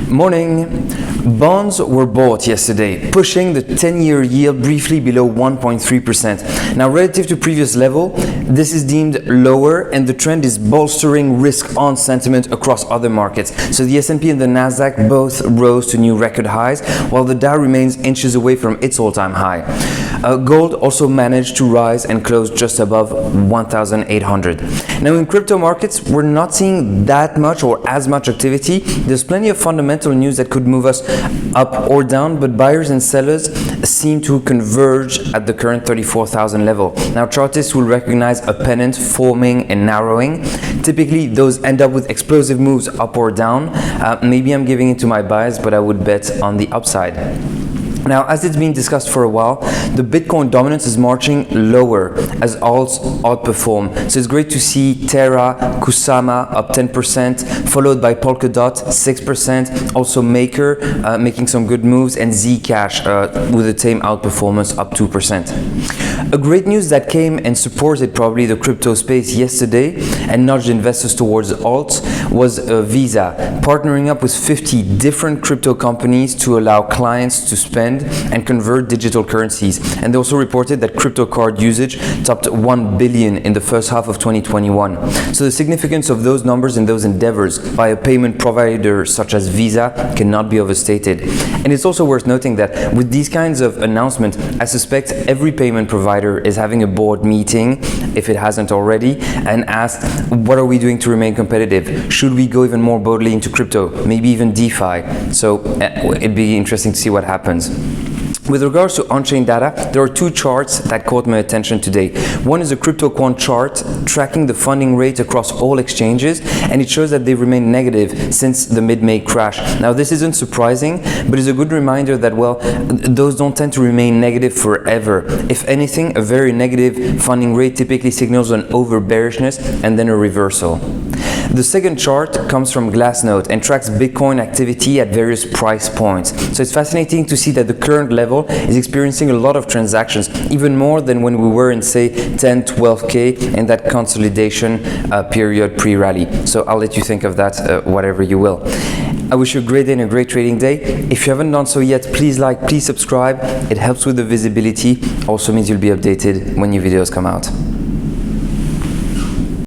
Morning. Bonds were bought yesterday, pushing the 10-year yield briefly below 1.3%. Now, relative to previous level, this is deemed lower, and the trend is bolstering risk-on sentiment across other markets. So the S&P and the Nasdaq both rose to new record highs, while the Dow remains inches away from its all-time high. Gold also managed to rise and close just above 1,800. Now, in crypto markets, we're not seeing that much or as much activity. There's plenty of fundamental news that could move us up or down, but buyers and sellers seem to converge at the current 34,000 level. Now, Chartists will recognize a pennant forming and narrowing. Typically, those end up with explosive moves up or down. Maybe I'm giving it to my bias, but I would bet on the upside. Now, as it's been discussed for a while, the Bitcoin dominance is marching lower as alts outperform. So it's great to see Terra, Kusama up 10%, followed by Polkadot 6%, also Maker making some good moves, and Zcash with a tame outperformance up 2%. A great news that came and supported probably the crypto space yesterday and nudged investors towards alts was Visa, partnering up with 50 different crypto companies to allow clients to spend and convert digital currencies. And they also reported that crypto card usage topped 1 billion in the first half of 2021. So the significance of those numbers and those endeavors by a payment provider such as Visa cannot be overstated. And it's also worth noting that with these kinds of announcements, I suspect every payment provider is having a board meeting, if it hasn't already, and asked, what are we doing to remain competitive? Should we go even more boldly into crypto, maybe even DeFi? So it'd be interesting to see what happens. With regards to on-chain data, there are two charts that caught my attention today. One is a crypto quant chart tracking the funding rate across all exchanges, and it shows that they remain negative since the mid-May crash. Now, this isn't surprising, but it's a good reminder that, well, those don't tend to remain negative forever. If anything, a very negative funding rate typically signals an over-bearishness and then a reversal. The second chart comes from Glassnode and tracks Bitcoin activity at various price points. So it's fascinating to see that the current level is experiencing a lot of transactions, even more than when we were in, say, 10, 12K in that consolidation period pre-rally. So I'll let you think of that, whatever you will. I wish you a great day and a great trading day. If you haven't done so yet, please like, please subscribe. It helps with the visibility. Also means you'll be updated when new videos come out.